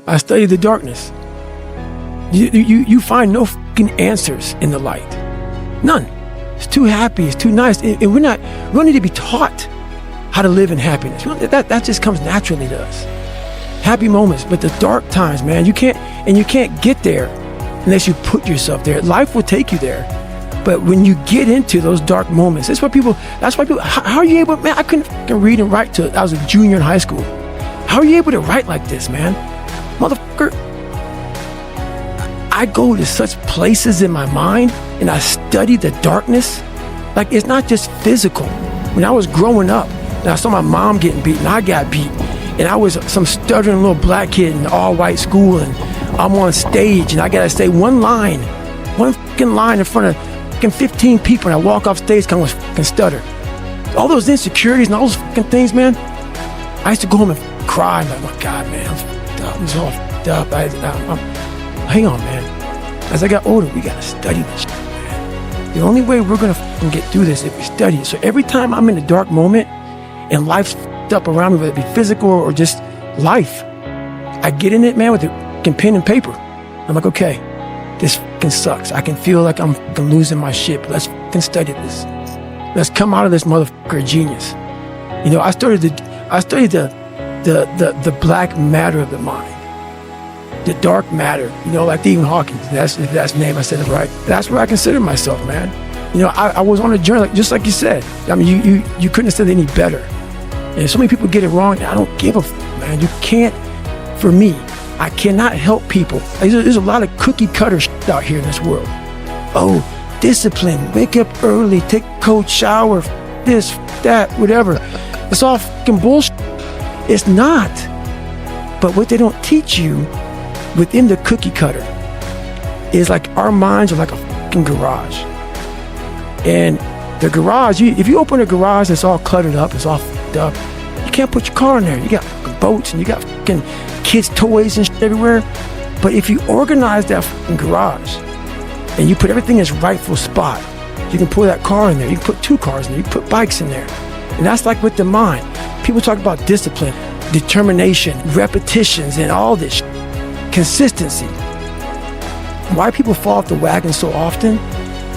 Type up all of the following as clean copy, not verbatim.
I study the darkness. You find no fucking answers in the light. None. It's too happy. It's too nice. And we don't need to be taught how to live in happiness. That just comes naturally to us. Happy moments, but the dark times, man, you can't get there unless you put yourself there. Life will take you there. But when you get into those dark moments, that's why people, how are you able, man, I couldn't fucking read and write till I was a junior in high school. How are you able to write like this, man? Motherfucker, I go to such places in my mind and I study the darkness. Like, it's not just physical. When I was growing up and I saw my mom getting beat and I got beat, and I was some stuttering little black kid in an all-white school, and I'm on stage and I gotta say one fucking line in front of fucking 15 people, and I walk off stage kind of fucking stutter. All those insecurities and all those fucking things, man. I used to go home and cry. I'm like, oh my God, man, I'm fucked up. I'm so all fucked up. Hang on, man. As I got older, we gotta study this shit, man. The only way we're gonna fucking get through this is if we study it. So every time I'm in a dark moment and life's fucked up around me, whether it be physical or just life, I get in it, man, with a fucking pen and paper. I'm like, okay, this fucking sucks. I can feel like I'm fucking losing my shit, but let's fucking study this. Let's come out of this motherfucker genius. You know, I studied the black matter of the mind, the dark matter, you know, like Stephen Hawking. That's the name, I said it right. That's where I consider myself, man. You know, I was on a journey, just like you said. I mean, you couldn't have said it any better. And so many people get it wrong. I don't give a fuck, man. You can't, for me, I cannot help people. There's a lot of cookie cutter shit out here in this world. Oh, discipline, wake up early, take a cold shower, this, that, whatever. It's all fucking bullshit. It's not. But what they don't teach you within the cookie cutter is like our minds are like a fucking garage. And the garage, if you open a garage that's all cluttered up, it's all fucked up, you can't put your car in there. You got fucking boats and you got fucking kids' toys and shit everywhere. But if you organize that fucking garage and you put everything in its rightful spot, you can put that car in there. You can put 2 cars in there. You can put bikes in there. And that's like with the mind. People talk about discipline, determination, repetitions, and all this shit. Consistency. Why people fall off the wagon so often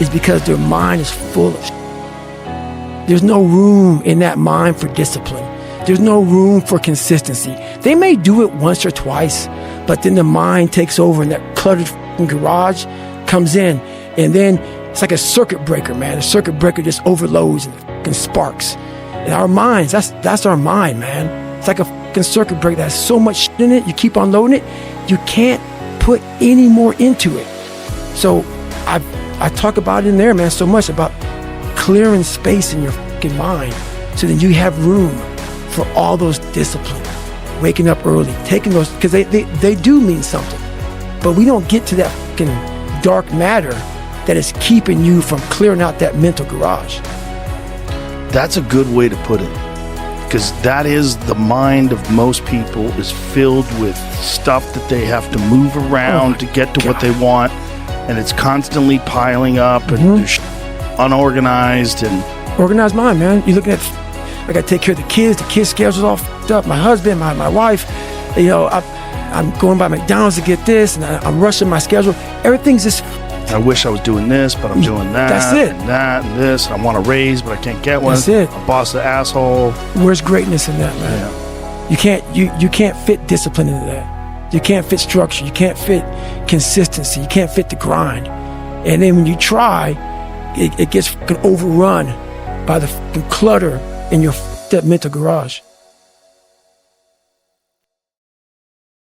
is because their mind is full of shit. There's no room in that mind for discipline. There's no room for consistency. They may do it once or twice, but then the mind takes over and that cluttered garage comes in, and then it's like a circuit breaker, man. A circuit breaker just overloads and sparks. And our minds, that's our mind, man. It's like a fucking circuit breaker that has so much shit in it, you keep on loading it, you can't put any more into it. So I talk about it in there, man, so much about clearing space in your fucking mind so that you have room for all those disciplines. Waking up early, taking those, because they do mean something. But we don't get to that fucking dark matter that is keeping you from clearing out that mental garage. That's a good way to put it, because that is the mind of most people, is filled with stuff that they have to move around to get to what they want, and it's constantly piling up and they're unorganized. And organized mind, man. You looking at, I gotta take care of the kids schedule's all fucked up, my husband, my wife, you know, I'm going by McDonald's to get this, and I'm rushing my schedule. Everything's just, I wish I was doing this, but I'm doing that. That's it. And that and this. And I want a raise, but I can't get one. That's it. My boss is an asshole. Where's greatness in that, man? Yeah. You can't fit discipline into that. You can't fit structure. You can't fit consistency. You can't fit the grind. And then when you try, it gets fucking overrun by the fucking clutter in your mental garage.